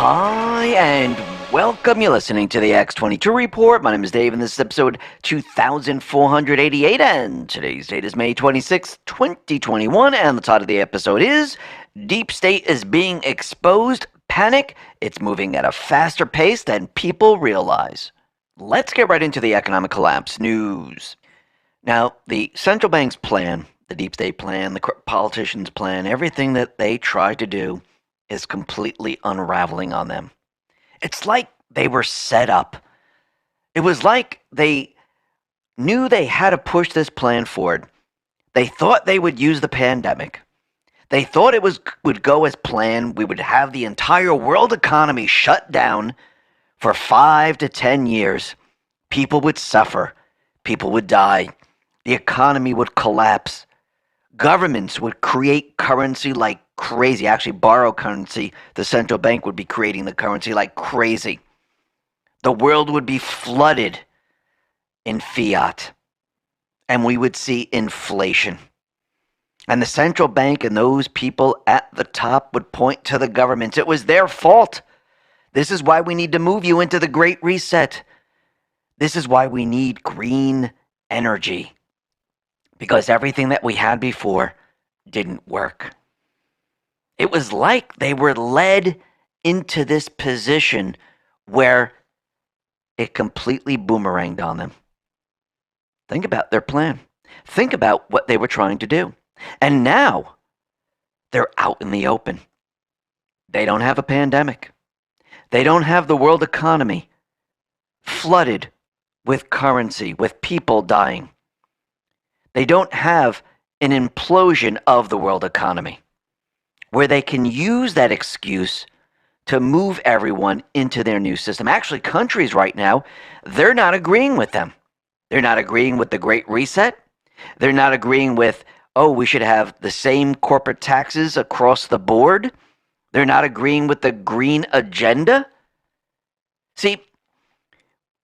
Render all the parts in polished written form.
Hi, and welcome. You're listening to the X22 Report. My name is Dave, and this is episode 2488, and today's date is May 26, 2021, and the title of the episode is Deep State is Being Exposed. Panic. It's moving at a faster pace than people realize. Let's get right into the economic collapse news. Now, the central bank's plan, the deep state plan, the politicians' plan, everything that they try to do is completely unraveling on them. It's like they were set up. It was like they knew they had to push this plan forward. They thought they would use the pandemic. They thought it would go as planned. We would have the entire world economy shut down for 5 to 10 years. People would suffer. People would die. The economy would collapse. Governments would create currency like crazy, actually borrow currency. The central bank would be creating the currency like crazy. The world would be flooded in fiat, and we would see inflation. And the central bank and those people at the top would point to the governments. It was their fault. This is why we need to move you into the Great Reset. This is why we need green energy. Because everything that we had before didn't work. It was like they were led into this position where it completely boomeranged on them. Think about their plan. Think about what they were trying to do. And now they're out in the open. They don't have a pandemic. They don't have the world economy flooded with currency, with people dying. They don't have an implosion of the world economy where they can use that excuse to move everyone into their new system. Actually, countries right now, they're not agreeing with them. They're not agreeing with the Great Reset. They're not agreeing with, we should have the same corporate taxes across the board. They're not agreeing with the green agenda. See,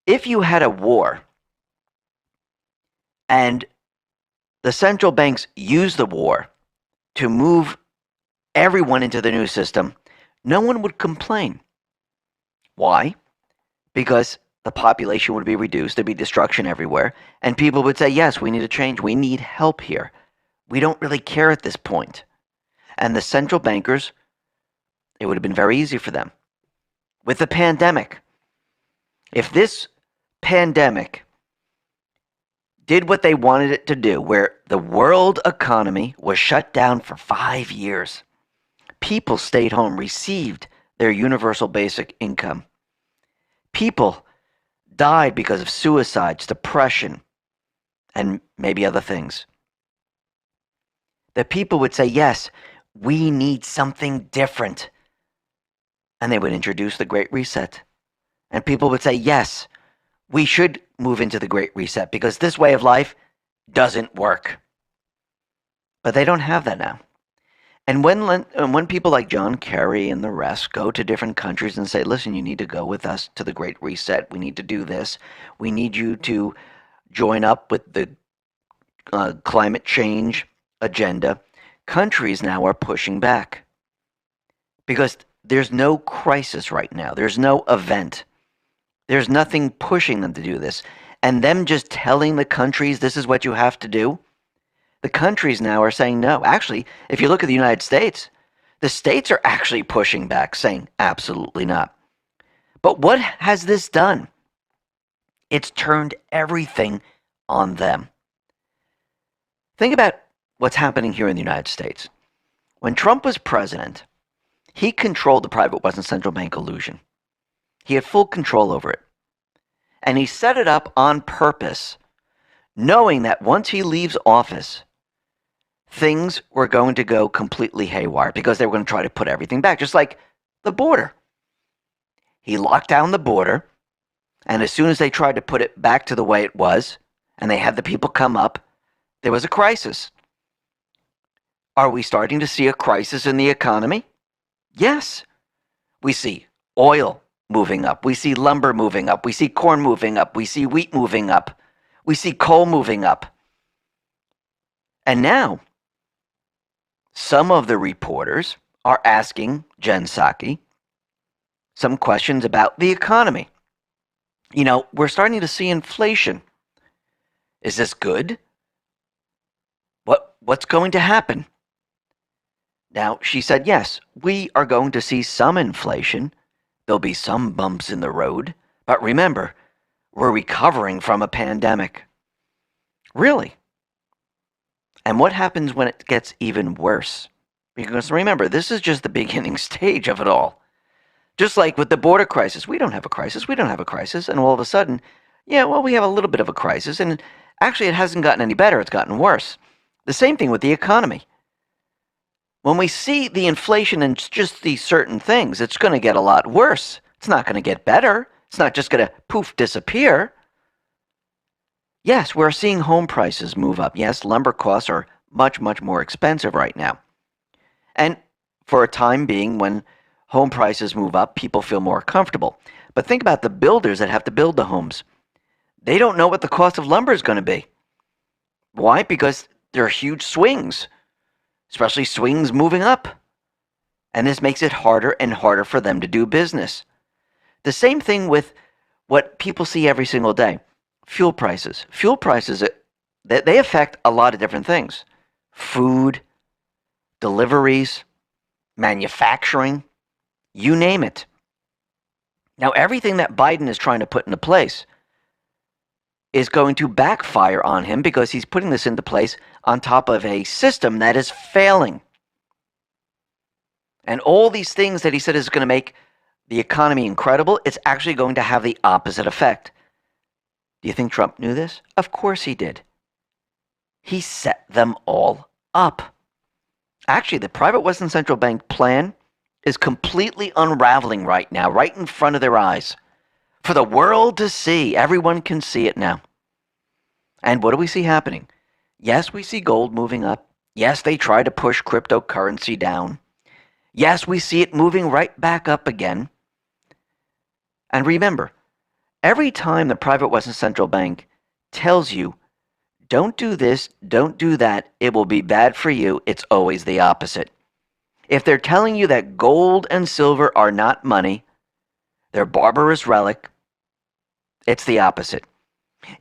if you had a war and the central banks use the war to move everyone into the new system, no one would complain. Why? Because the population would be reduced, there'd be destruction everywhere, and people would say, yes, we need a change, we need help here. We don't really care at this point. And the central bankers, it would have been very easy for them. With the pandemic, if this pandemic did what they wanted it to do, where the world economy was shut down for 5 years. People stayed home, received their universal basic income. People died because of suicides, depression, and maybe other things. The people would say, yes, we need something different. And they would introduce the Great Reset. And people would say, yes, we should move into the Great Reset because this way of life doesn't work. But they don't have that now. And when people like John Kerry and the rest go to different countries and say, listen, you need to go with us to the Great Reset. We need to do this. We need you to join up with the climate change agenda. Countries now are pushing back because there's no crisis right now. There's no event. There's nothing pushing them to do this. And them just telling the countries this is what you have to do, the countries now are saying no. Actually, if you look at the United States, the states are actually pushing back, saying absolutely not. But what has this done? It's turned everything on them. Think about what's happening here in the United States. When Trump was president, he controlled the private Western central bank illusion. He had full control over it. And he set it up on purpose, knowing that once he leaves office, things were going to go completely haywire because they were going to try to put everything back, just like the border. He locked down the border, and as soon as they tried to put it back to the way it was, and they had the people come up, there was a crisis. Are we starting to see a crisis in the economy? Yes. We see oil moving up. We see lumber moving up. We see corn moving up. We see wheat moving up. We see coal moving up. And now, some of the reporters are asking Jen Psaki some questions about the economy. We're starting to see inflation. Is this good? What's going to happen? Now, she said, yes, we are going to see some inflation. There'll be some bumps in the road. But remember, we're recovering from a pandemic. Really? And what happens when it gets even worse? Because remember, this is just the beginning stage of it all. Just like with the border crisis, we don't have a crisis, and all of a sudden, we have a little bit of a crisis, and actually it hasn't gotten any better, it's gotten worse. The same thing with the economy. When we see the inflation in just these certain things, it's going to get a lot worse. It's not going to get better. It's not just going to poof disappear. Yes, we're seeing home prices move up. Yes, lumber costs are much, much more expensive right now. And for a time being, when home prices move up, people feel more comfortable. But think about the builders that have to build the homes. They don't know what the cost of lumber is going to be. Why? Because there are huge swings, especially swings moving up. And this makes it harder and harder for them to do business. The same thing with what people see every single day. Fuel prices. Fuel prices, they affect a lot of different things. Food, deliveries, manufacturing, you name it. Now, everything that Biden is trying to put into place is going to backfire on him because he's putting this into place on top of a system that is failing. And all these things that he said is going to make the economy incredible, it's actually going to have the opposite effect. Do you think Trump knew this? Of course he did. He set them all up. Actually, the private Western Central Bank plan is completely unraveling right now, right in front of their eyes. For the world to see. Everyone can see it now. And what do we see happening? Yes, we see gold moving up. Yes, they try to push cryptocurrency down. Yes, we see it moving right back up again. And remember, every time the private Western Central Bank tells you, don't do this, don't do that, it will be bad for you, it's always the opposite. If they're telling you that gold and silver are not money, they're barbarous relic, it's the opposite.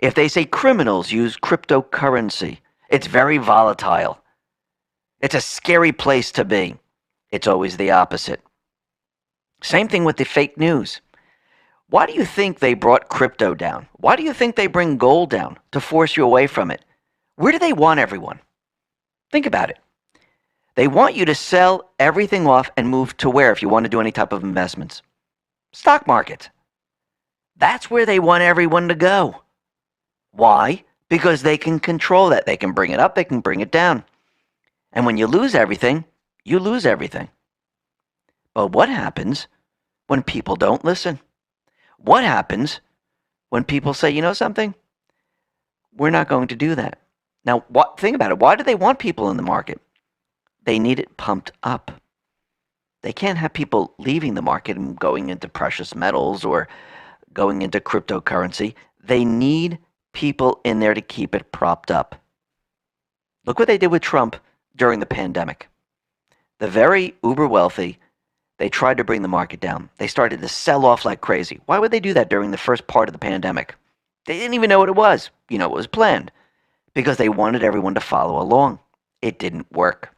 If they say criminals use cryptocurrency, it's very volatile. It's a scary place to be. It's always the opposite. Same thing with the fake news. Why do you think they brought crypto down? Why do you think they bring gold down? To force you away from it. Where do they want everyone? Think about it. They want you to sell everything off and move to where if you want to do any type of investments? Stock market. That's where they want everyone to go. Why? Because they can control that. They can bring it up, they can bring it down. And when you lose everything, you lose everything. But what happens when people don't listen? What happens when people say, you know something? We're not going to do that. Now, think about it. Why do they want people in the market? They need it pumped up. They can't have people leaving the market and going into precious metals or going into cryptocurrency. They need people in there to keep it propped up. Look what they did with Trump during the pandemic. The very uber wealthy, they tried to bring the market down. They started to sell off like crazy. Why would they do that during the first part of the pandemic? They didn't even know what it was. It was planned. Because they wanted everyone to follow along. It didn't work.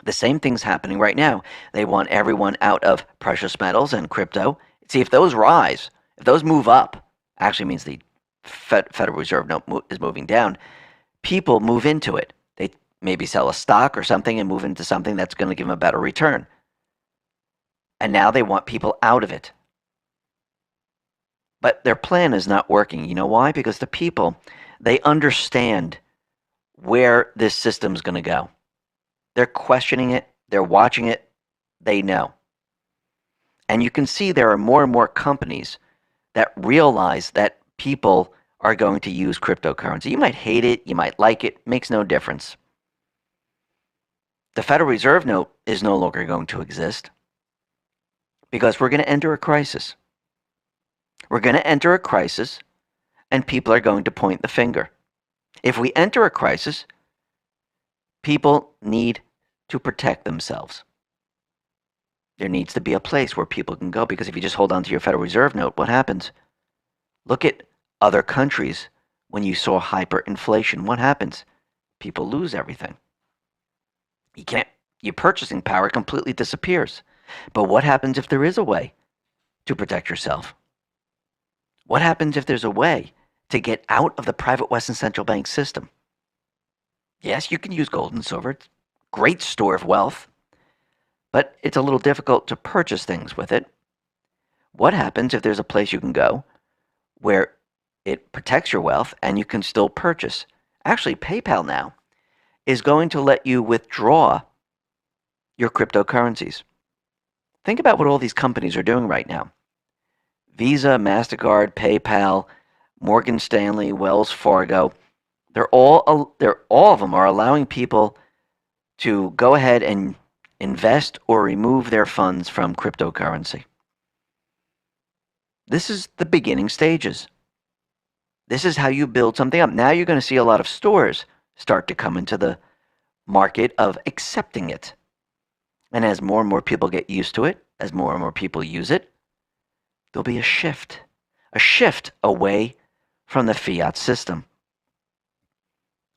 The same thing's happening right now. They want everyone out of precious metals and crypto. See, if those rise, if those move up, actually means the Federal Reserve note is moving down, people move into it. They maybe sell a stock or something and move into something that's going to give them a better return. And now they want people out of it. But their plan is not working. You know why? Because the people, they understand where this system's going to go. They're questioning it. They're watching it. They know. And you can see there are more and more companies that realize that people are going to use cryptocurrency. You might hate it. You might like it. Makes no difference. The Federal Reserve note is no longer going to exist because we're going to enter a crisis. We're going to enter a crisis and people are going to point the finger. If we enter a crisis, people need to protect themselves. There needs to be a place where people can go, because if you just hold on to your Federal Reserve note, what happens? Look at other countries. When you saw hyperinflation, what happens? People lose everything. Your purchasing power completely disappears. But what happens if there is a way to protect yourself? What happens if there's a way to get out of the private Western central bank system? Yes, you can use gold and silver. It's a great store of wealth, but it's a little difficult to purchase things with it. What happens if there's a place you can go where it protects your wealth and you can still purchase? Actually, PayPal now is going to let you withdraw your cryptocurrencies. Think about what all these companies are doing right now. Visa, MasterCard, PayPal, Morgan Stanley, Wells Fargo, all of them are allowing people to go ahead and invest or remove their funds from cryptocurrency. This is the beginning stages. This is how you build something up. Now you're going to see a lot of stores start to come into the market of accepting it. And as more and more people get used to it, as more and more people use it, there'll be a shift away from the fiat system.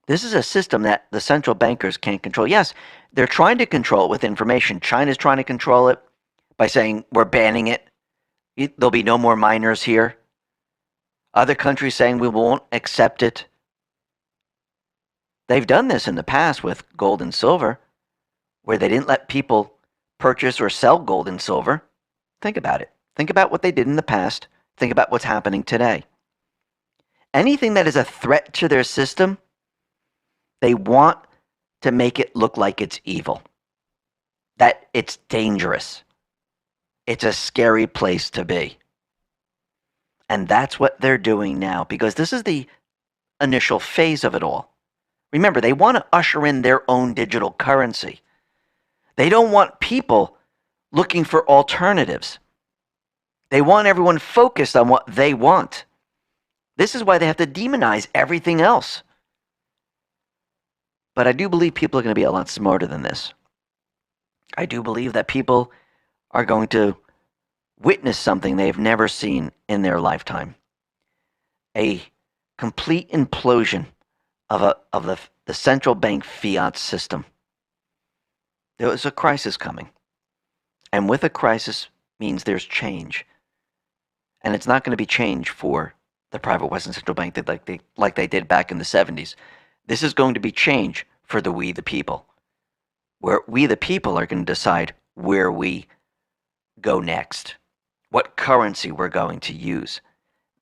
This is a system that the central bankers can't control. Yes, they're trying to control it with information. China's trying to control it by saying we're banning it. There'll be no more miners here. Other countries saying we won't accept it. They've done this in the past with gold and silver, where they didn't let people purchase or sell gold and silver. Think about it. Think about what they did in the past. Think about what's happening today. Anything that is a threat to their system, they want to make it look like it's evil, that it's dangerous. It's a scary place to be. And that's what they're doing now, because this is the initial phase of it all. Remember, they want to usher in their own digital currency. They don't want people looking for alternatives. They want everyone focused on what they want. This is why they have to demonize everything else. But I do believe people are going to be a lot smarter than this. I do believe that people are going to witness something they've never seen in their lifetime. A complete implosion of the central bank fiat system. There is a crisis coming. And with a crisis means there's change. And it's not going to be change for the private Western central bank like they did back in the 70s. This is going to be change for the we the people, where we the people are going to decide where we go next, what currency we're going to use.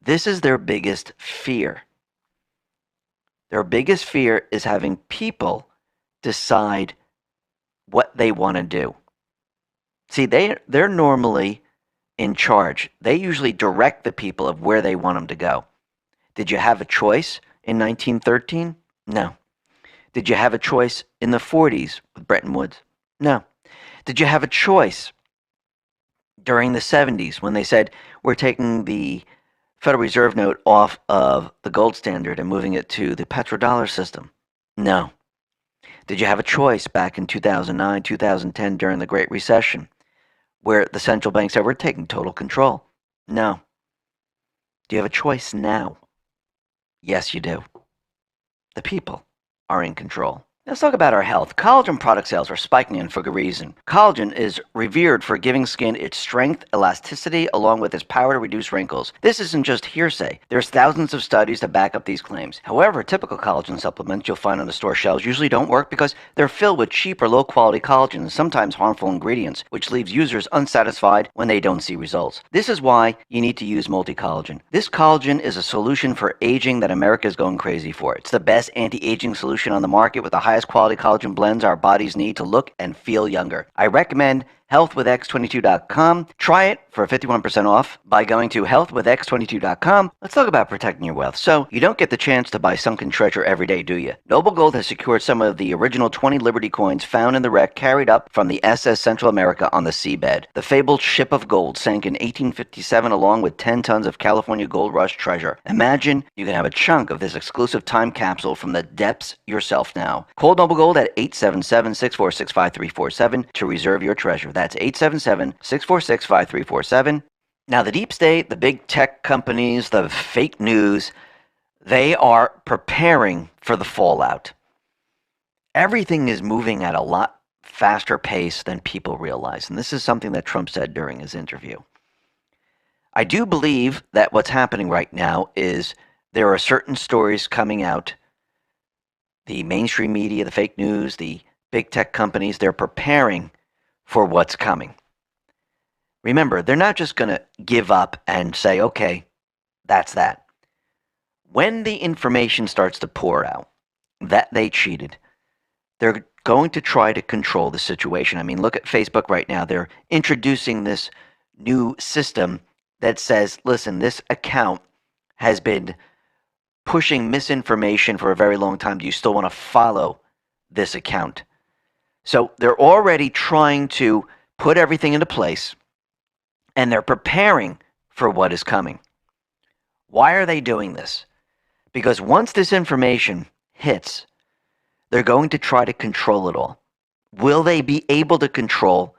This is their biggest fear. Their biggest fear is having people decide what they want to do. See, they're normally in charge. They usually direct the people of where they want them to go. Did you have a choice in 1913? No. Did you have a choice in the 40s with Bretton Woods? No. Did you have a choice during the 70s when they said, we're taking the Federal Reserve note off of the gold standard and moving it to the petrodollar system? No. Did you have a choice back in 2009, 2010 during the Great Recession where the central bank said, we're taking total control? No. Do you have a choice now? Yes, you do. The people are in control. Let's talk about our health. Collagen product sales are spiking in for good reason. Collagen is revered for giving skin its strength, elasticity, along with its power to reduce wrinkles. This isn't just hearsay. There's thousands of studies to back up these claims. However, typical collagen supplements you'll find on the store shelves usually don't work because they're filled with cheap or low-quality collagen and sometimes harmful ingredients, which leaves users unsatisfied when they don't see results. This is why you need to use multi-collagen. This collagen is a solution for aging that America is going crazy for. It's the best anti-aging solution on the market with the highest quality collagen blends our bodies need to look and feel younger. I recommend healthwithx22.com. Try it for 51% off by going to healthwithx22.com. Let's talk about protecting your wealth. So, you don't get the chance to buy sunken treasure every day, do you? Noble Gold has secured some of the original 20 Liberty coins found in the wreck carried up from the SS Central America on the seabed. The fabled ship of gold sank in 1857 along with 10 tons of California gold rush treasure. Imagine you can have a chunk of this exclusive time capsule from the depths yourself now. Call Noble Gold at 877-646-5347 to reserve your treasure. That's That's 877-646-5347. Now, the deep state, the big tech companies, the fake news, they are preparing for the fallout. Everything is moving at a lot faster pace than people realize. And this is something that Trump said during his interview. I do believe that what's happening right now is there are certain stories coming out. The mainstream media, the fake news, the big tech companies, they're preparing for what's coming. Remember, they're not just going to give up and say, okay, that's that. When the information starts to pour out that they cheated, they're going to try to control the situation. I mean, look at Facebook right now. They're introducing this new system that says, listen, this account has been pushing misinformation for a very long time. Do you still want to follow this account? So they're already trying to put everything into place, and they're preparing for what is coming. Why are they doing this? Because once this information hits, they're going to try to control it all. Will they be able to control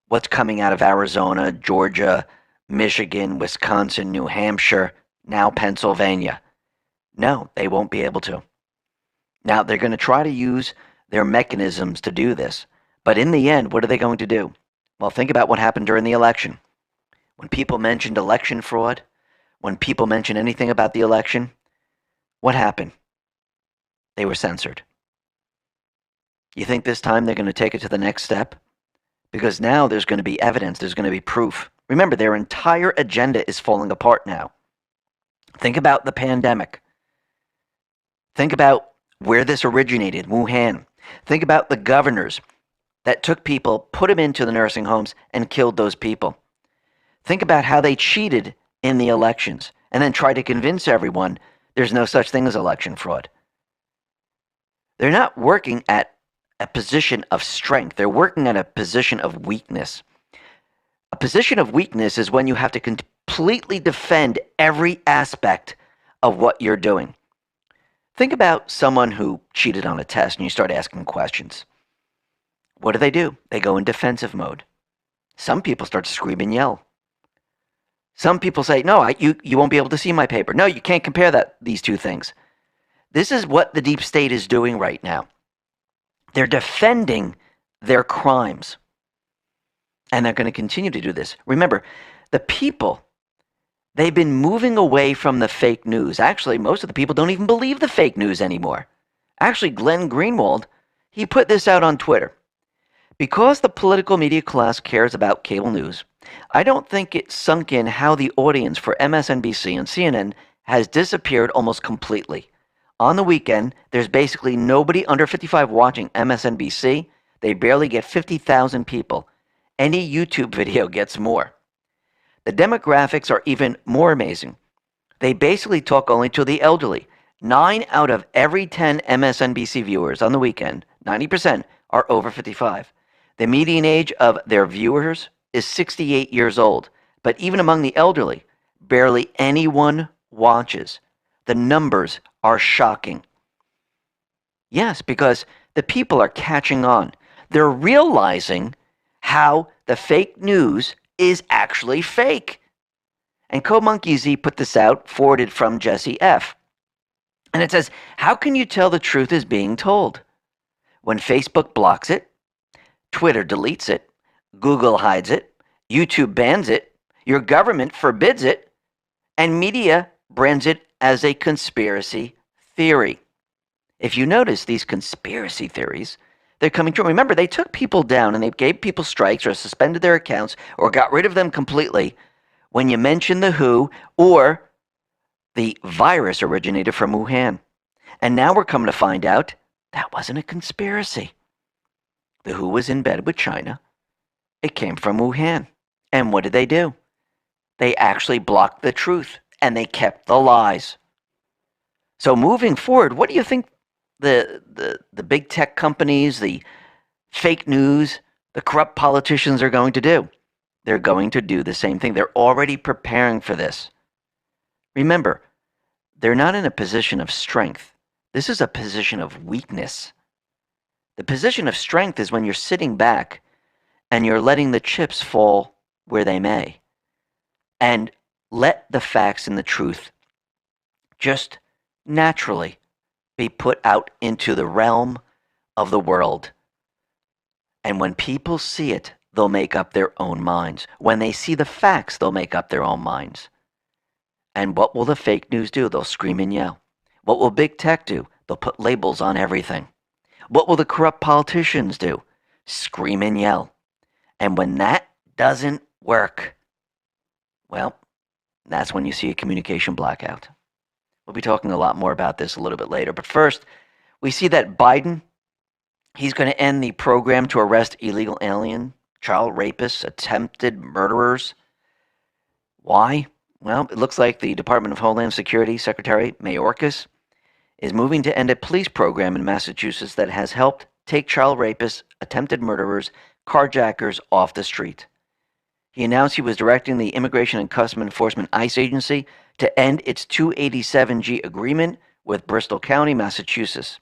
what's coming out of Arizona, Georgia, Michigan, Wisconsin, New Hampshire, now Pennsylvania? No, they won't be able to. Now, they're going to try to use their mechanisms to do this. But in the end, what are they going to do? Well, think about what happened during the election. When people mentioned election fraud, when people mentioned anything about the election, what happened? They were censored. You think this time they're going to take it to the next step? Because now there's going to be evidence, there's going to be proof. Remember, their entire agenda is falling apart now. Think about the pandemic. Think about where this originated, Wuhan. Think about the governors that took people, put them into the nursing homes, and killed those people. Think about how they cheated in the elections and then tried to convince everyone there's no such thing as election fraud. They're not working at a position of strength. They're working at a position of weakness. A position of weakness is when you have to completely defend every aspect of what you're doing. Think about someone who cheated on a test and you start asking questions. What do? They go in defensive mode. Some people start to scream and yell. Some people say, no, you won't be able to see my paper. No, you can't compare these two things. This is what the deep state is doing right now. They're defending their crimes. And they're going to continue to do this. Remember, the people, they've been moving away from the fake news. Actually, most of the people don't even believe the fake news anymore. Actually, Glenn Greenwald, he put this out on Twitter. Because the political media class cares about cable news, I don't think it's sunk in how the audience for MSNBC and CNN has disappeared almost completely. On the weekend, there's basically nobody under 55 watching MSNBC. They barely get 50,000 people. Any YouTube video gets more. The demographics are even more amazing. They basically talk only to the elderly. 9 out of every 10 MSNBC viewers on the weekend, 90%, are over 55. The median age of their viewers is 68 years old. But even among the elderly, barely anyone watches. The numbers are shocking. Yes, because the people are catching on. They're realizing how the fake news is actually fake. And 𝕂.ℙ.Z put this out, forwarded from Jesse F. And it says, how can you tell the truth is being told? When Facebook blocks it, Twitter deletes it, Google hides it, YouTube bans it, your government forbids it, and media brands it as a conspiracy theory. If you notice these conspiracy theories, they're coming true. Remember, they took people down and they gave people strikes or suspended their accounts or got rid of them completely when you mention the WHO or the virus originated from Wuhan. And now we're coming to find out that wasn't a conspiracy. The WHO was in bed with China. It came from Wuhan. And what did they do? They actually blocked the truth and they kept the lies. So moving forward, what do you think the big tech companies, the fake news, the corrupt politicians are going to do? They're going to do the same thing. They're already preparing for this. Remember, they're not in a position of strength. This is a position of weakness. The position of strength is when you're sitting back and you're letting the chips fall where they may. And let the facts and the truth just naturally be put out into the realm of the world. And when people see it, they'll make up their own minds. When they see the facts, they'll make up their own minds. And what will the fake news do? They'll scream and yell. What will big tech do? They'll put labels on everything. What will the corrupt politicians do? Scream and yell. And when that doesn't work, well, that's when you see a communication blackout. We'll be talking a lot more about this a little bit later. But first, we see that Biden, he's going to end the program to arrest illegal alien, child rapists, attempted murderers. Why? Well, it looks like the Department of Homeland Security Secretary Mayorkas is moving to end a police program in Massachusetts that has helped take child rapists, attempted murderers, carjackers off the street. He announced he was directing the Immigration and Customs Enforcement ICE agency to end its 287G agreement with Bristol County, Massachusetts,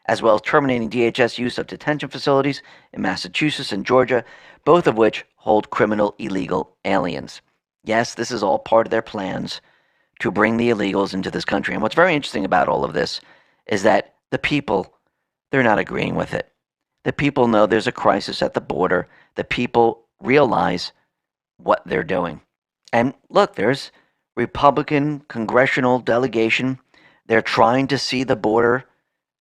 as well as terminating DHS use of detention facilities in Massachusetts and Georgia, both of which hold criminal illegal aliens. Yes, this is all part of their plans to bring the illegals into this country. And what's very interesting about all of this is that the people, they're not agreeing with it. The people know there's a crisis at the border. The people realize what they're doing. And look, there's Republican congressional delegation. They're trying to see the border,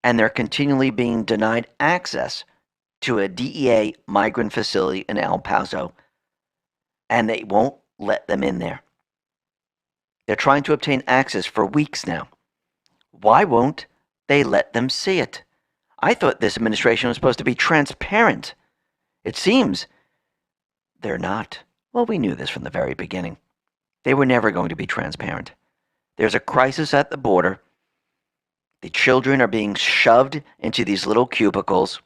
and they're continually being denied access to a DEA migrant facility in El Paso, and they won't let them in there. They're trying to obtain access for weeks now. Why won't they let them see it? I thought this administration was supposed to be transparent. It seems they're not. Well, we knew this from the very beginning. They were never going to be transparent. There's a crisis at the border. The children are being shoved into these little cubicles.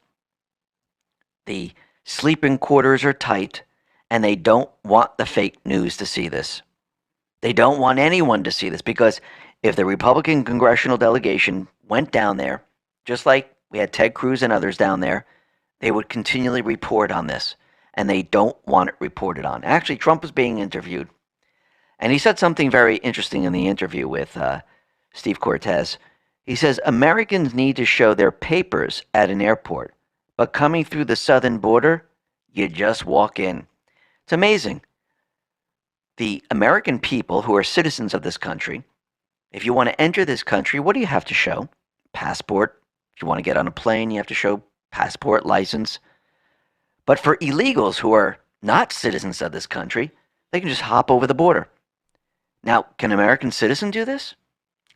The sleeping quarters are tight, and they don't want the fake news to see this. They don't want anyone to see this, because if the Republican congressional delegation went down there, just like we had Ted Cruz and others down there, they would continually report on this, and they don't want it reported on. Actually, Trump was being interviewed, and he said something very interesting in the interview with Steve Cortez. He says, Americans need to show their papers at an airport, but coming through the southern border, you just walk in. It's amazing. The American people who are citizens of this country, if you want to enter this country, what do you have to show? Passport. If you want to get on a plane, you have to show passport, license. But for illegals who are not citizens of this country, they can just hop over the border. Now, can an American citizen do this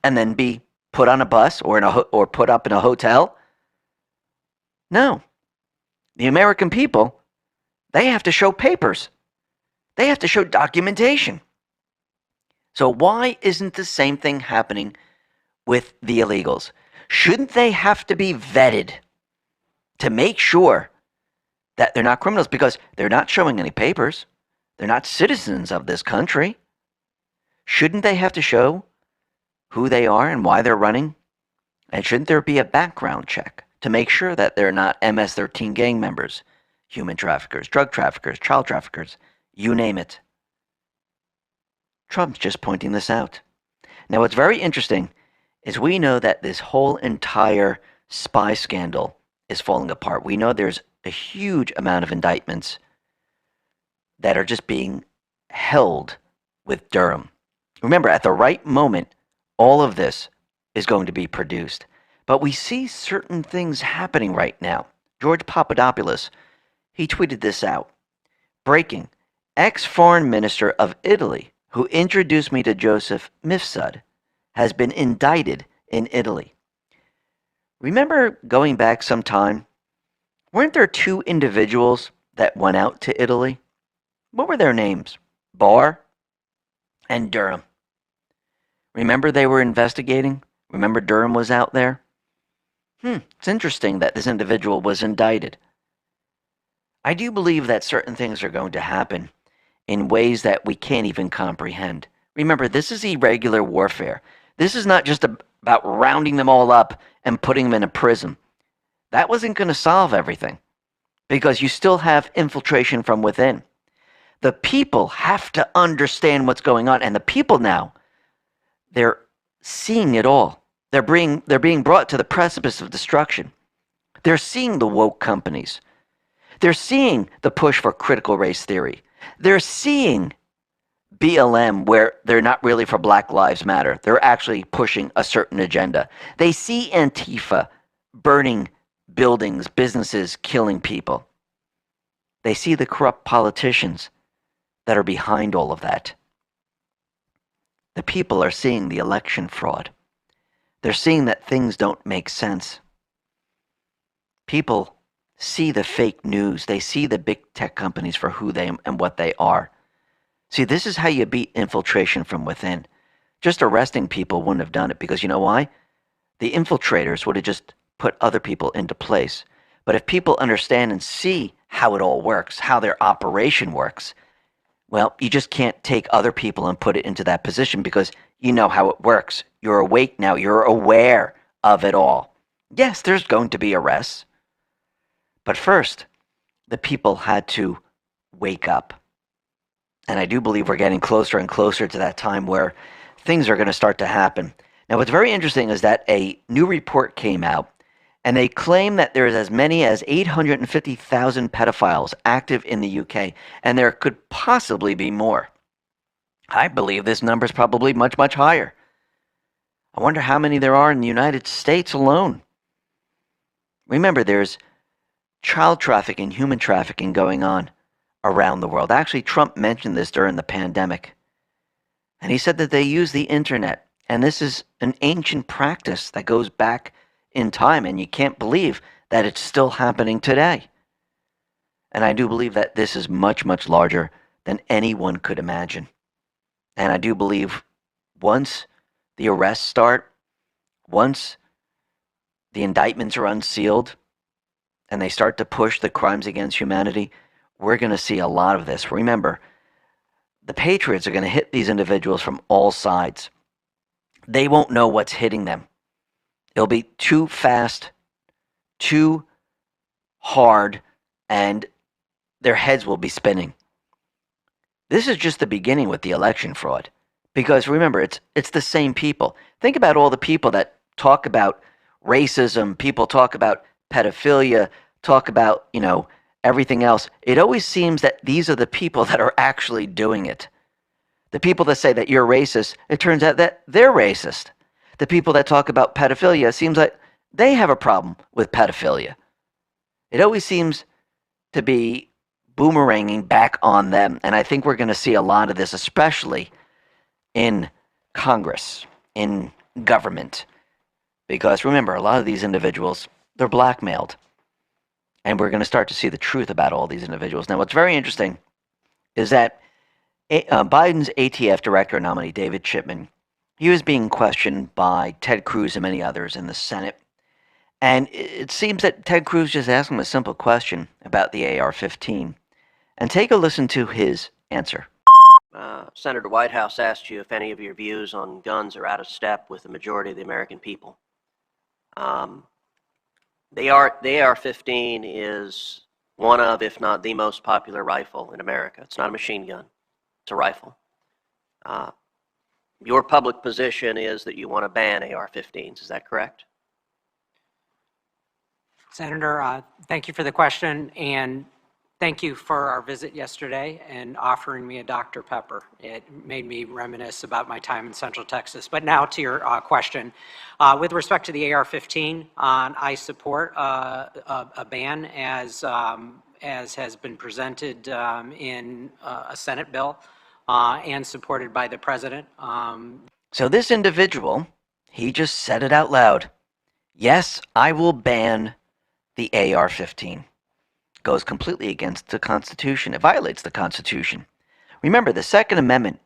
and then be put on a bus or or put up in a hotel? No. The American people, they have to show papers. They have to show documentation. So why isn't the same thing happening with the illegals? Shouldn't they have to be vetted to make sure that they're not criminals, because they're not showing any papers? They're not citizens of this country. Shouldn't they have to show who they are and why they're running? And shouldn't there be a background check to make sure that they're not MS-13 gang members, human traffickers, drug traffickers, child traffickers, you name it? Trump's just pointing this out. Now, what's very interesting is we know that this whole entire spy scandal is falling apart. We know there's a huge amount of indictments that are just being held with Durham. Remember, at the right moment, all of this is going to be produced. But we see certain things happening right now. George Papadopoulos, he tweeted this out. Breaking. Ex-foreign minister of Italy, who introduced me to Joseph Mifsud, has been indicted in Italy. Remember going back some time, weren't there two individuals that went out to Italy? What were their names? Barr and Durham. Remember they were investigating? Remember Durham was out there? It's interesting that this individual was indicted. I do believe that certain things are going to happen in ways that we can't even comprehend. Remember, this is irregular warfare. This is not just about rounding them all up and putting them in a prison. That wasn't going to solve everything. because you still have infiltration from within. The people have to understand what's going on, and the people now, they're seeing it all. They're being brought to the precipice of destruction. They're seeing the woke companies. They're seeing the push for critical race theory. They're seeing BLM, where they're not really for Black Lives Matter. They're actually pushing a certain agenda. They see Antifa burning buildings, businesses, killing people. They see the corrupt politicians that are behind all of that. The people are seeing the election fraud. They're seeing that things don't make sense. People see the fake news. They see the big tech companies for who they and what they are. See, this is how you beat infiltration from within. Just arresting people wouldn't have done it, because you know why? The infiltrators would have just put other people into place. But if people understand and see how it all works, how their operation works, well, you just can't take other people and put it into that position, because you know how it works. You're awake now. You're aware of it all. Yes, there's going to be arrests. But first, the people had to wake up. And I do believe we're getting closer and closer to that time where things are going to start to happen. Now, what's very interesting is that a new report came out, and they claim that there's as many as 850,000 pedophiles active in the UK, and there could possibly be more. I believe this number is probably much, much higher. I wonder how many there are in the United States alone. Remember, there's child trafficking, human trafficking going on around the world. Actually, Trump mentioned this during the pandemic. And he said that they use the internet. And this is an ancient practice that goes back in time. And you can't believe that it's still happening today. And I do believe that this is much, much larger than anyone could imagine. And I do believe once the arrests start, once the indictments are unsealed, and they start to push the crimes against humanity, we're going to see a lot of this. Remember, the patriots are going to hit these individuals from all sides. They won't know what's hitting them. It'll be too fast, too hard, and their heads will be spinning. This is just the beginning with the election fraud. Because remember, it's the same people. Think about all the people that talk about racism, people talk about pedophilia, talk about, everything else. It always seems that these are the people that are actually doing it. The people that say that you're racist, it turns out that they're racist. The people that talk about pedophilia, it seems like they have a problem with pedophilia. It always seems to be boomeranging back on them. And I think we're going to see a lot of this, especially in Congress, in government. Because remember, a lot of these individuals, they're blackmailed. And we're going to start to see the truth about all these individuals. Now, what's very interesting is that Biden's ATF director nominee, David Chipman, he was being questioned by Ted Cruz and many others in the Senate. And it seems that Ted Cruz just asked him a simple question about the AR-15. And take a listen to his answer. Senator Whitehouse asked you if any of your views on guns are out of step with the majority of the American people. The AR-15 is one of, if not the most popular rifle in America. It's not a machine gun. It's a rifle. Your public position is that you want to ban AR-15s. Is that correct? Senator, thank you for the question, and thank you for our visit yesterday and offering me a Dr. Pepper. It made me reminisce about my time in Central Texas. But now to your question. With respect to the AR-15, I support a ban as has been presented in a Senate bill and supported by the President. So this individual, he just said it out loud. Yes, I will ban the AR-15. Goes completely against the Constitution. It violates the Constitution. Remember, the Second Amendment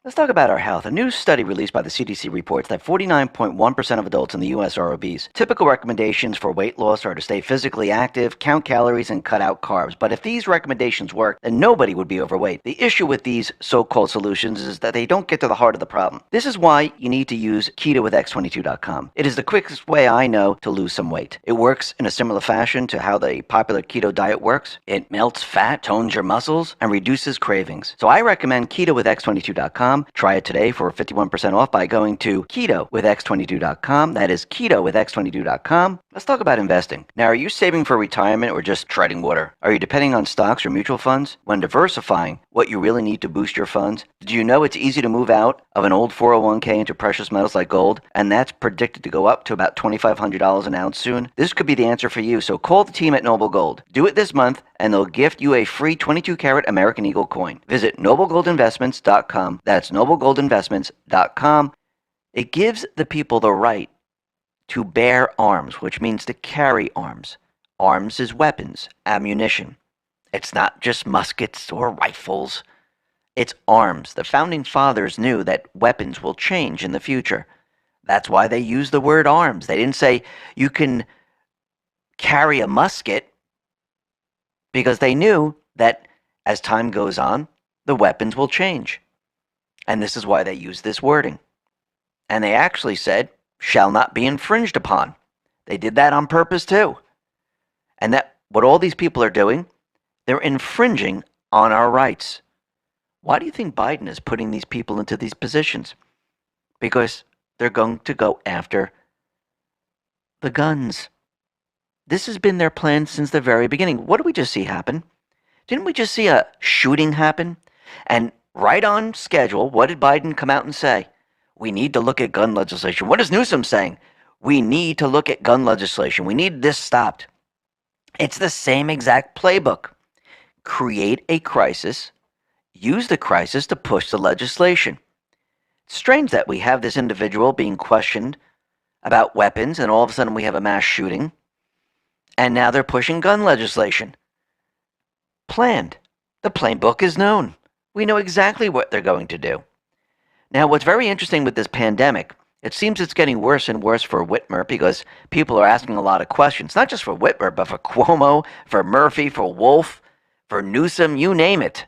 Let's talk about our health. A new study released by the CDC reports that 49.1% of adults in the U.S. are obese. Typical recommendations for weight loss are to stay physically active, count calories, and cut out carbs. But if these recommendations work, then nobody would be overweight. The issue with these so-called solutions is that they don't get to the heart of the problem. This is why you need to use keto with 𝕊.𝕦.com. It is the quickest way I know to lose some weight. It works in a similar fashion to how the popular keto diet works. It melts fat, tones your muscles, and reduces cravings. So I recommend keto with 𝕊.𝕦.com. Try it today for 51% off by going to keto with 𝕊.𝕦.com. That is keto with 𝕊.𝕦.com. Let's talk about investing. Now, are you saving for retirement or just treading water? Are you depending on stocks or mutual funds? When diversifying what you really need to boost your funds, did you know it's easy to move out of an old 401k into precious metals like gold? And that's predicted to go up to about $2,500 an ounce soon. This could be the answer for you. So call the team at Noble Gold. Do it this month and they'll gift you a free 22-karat American Eagle coin. Visit noblegoldinvestments.com. That's noblegoldinvestments.com. It gives the people the right to bear arms, which means to carry arms. Arms is weapons, ammunition. It's not just muskets or rifles. It's arms. The founding fathers knew that weapons will change in the future. That's why they used the word arms. They didn't say you can carry a musket, because they knew that as time goes on, the weapons will change. And this is why they used this wording. And they actually said, shall not be infringed upon. They did that on purpose too. And that what all these people are doing, they're infringing on our rights. Why do you think Biden is putting these people into these positions? Because they're going to go after the guns. This has been their plan since the very beginning. What did we just see happen? Didn't we just see a shooting happen? And right on schedule, what did Biden come out and say? We need to look at gun legislation. What is Newsom saying? We need to look at gun legislation. We need this stopped. It's the same exact playbook. Create a crisis, use the crisis to push the legislation. It's strange that we have this individual being questioned about weapons, and all of a sudden we have a mass shooting. And now they're pushing gun legislation. Planned. The playbook is known. We know exactly what they're going to do. Now, what's very interesting with this pandemic, it seems it's getting worse and worse for Whitmer because people are asking a lot of questions. Not just for Whitmer, but for Cuomo, for Murphy, for Wolf, for Newsom, you name it.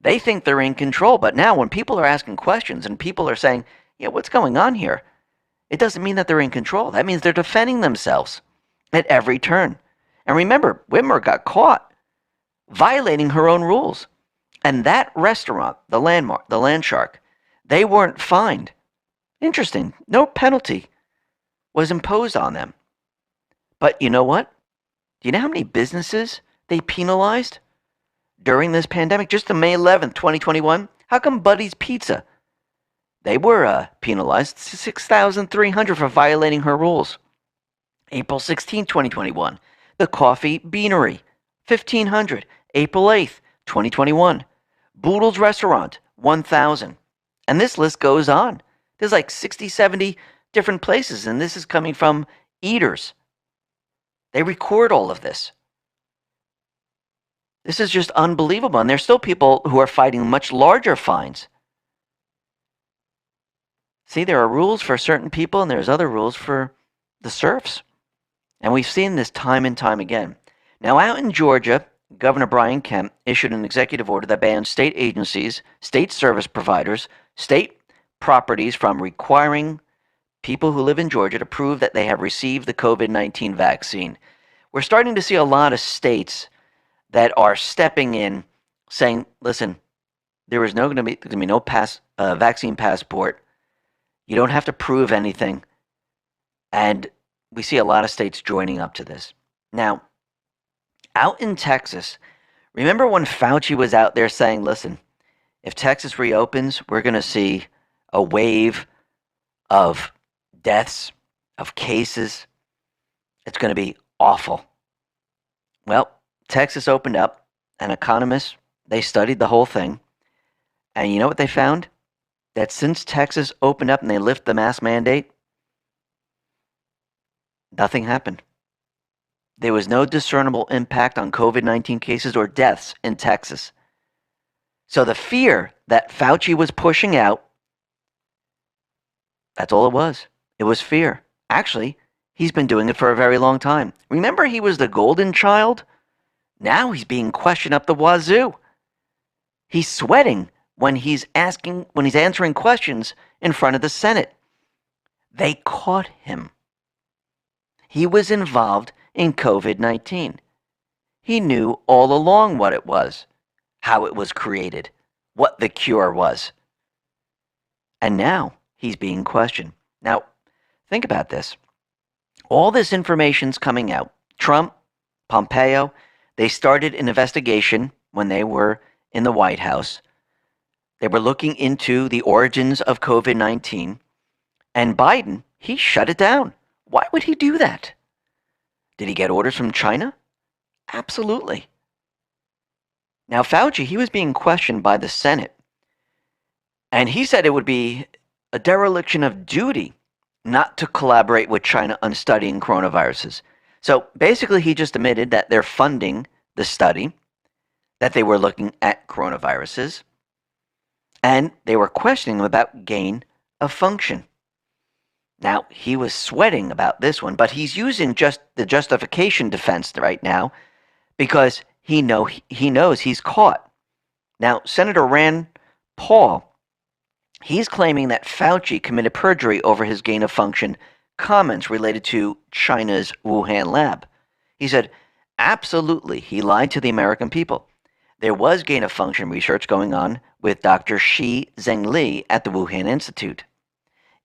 They think they're in control. But now when people are asking questions and people are saying, yeah, what's going on here? It doesn't mean that they're in control. That means they're defending themselves at every turn. And remember, Whitmer got caught violating her own rules. And that restaurant, the Land Shark, they weren't fined. Interesting. No penalty was imposed on them. But you know what? Do you know how many businesses they penalized during this pandemic? Just on May 11th, 2021. How come Buddy's Pizza? They were penalized $6,300 for violating her rules. April 16, 2021, the Coffee Beanery, $1,500. April 8th, 2021, Boodle's Restaurant, $1,000. And this list goes on. There's like 60, 70 different places, and this is coming from eaters. They record all of this. This is just unbelievable, and there's still people who are fighting much larger fines. See, there are rules for certain people, and there's other rules for the serfs. And we've seen this time and time again. Now, out in Georgia, Governor Brian Kemp issued an executive order that bans state agencies, state service providers, state properties from requiring people who live in Georgia to prove that they have received the COVID-19 vaccine. We're starting to see a lot of states that are stepping in saying, listen, there is going to be no vaccine passport. You don't have to prove anything. And we see a lot of states joining up to this. Now, out in Texas, remember when Fauci was out there saying, listen, if Texas reopens, we're going to see a wave of deaths, of cases. It's going to be awful. Well, Texas opened up, and economists, they studied the whole thing. And you know what they found? That since Texas opened up and they lifted the mask mandate, nothing happened. There was no discernible impact on COVID-19 cases or deaths in Texas. So the fear that Fauci was pushing out, that's all it was. It was fear. Actually, he's been doing it for a very long time. Remember, he was the golden child? Now he's being questioned up the wazoo. He's sweating when he's answering questions in front of the Senate. They caught him. He was involved in COVID-19. He knew all along what it was, how it was created, what the cure was. And now he's being questioned. Now, think about this. All this information's coming out. Trump, Pompeo, they started an investigation when they were in the White House. They were looking into the origins of COVID-19. And Biden, he shut it down. Why would he do that? Did he get orders from China? Absolutely. Now, Fauci, he was being questioned by the Senate. And he said it would be a dereliction of duty not to collaborate with China on studying coronaviruses. So basically, he just admitted that they're funding the study, that they were looking at coronaviruses, and they were questioning him about gain of function. Now, he was sweating about this one, but he's using just the justification defense right now because he knows he's caught. Now, Senator Rand Paul, he's claiming that Fauci committed perjury over his gain of function comments related to China's Wuhan lab. He said, absolutely, he lied to the American people. There was gain of function research going on with Dr. 𝕊𝕒𝕪𝕤 Li at the Wuhan Institute.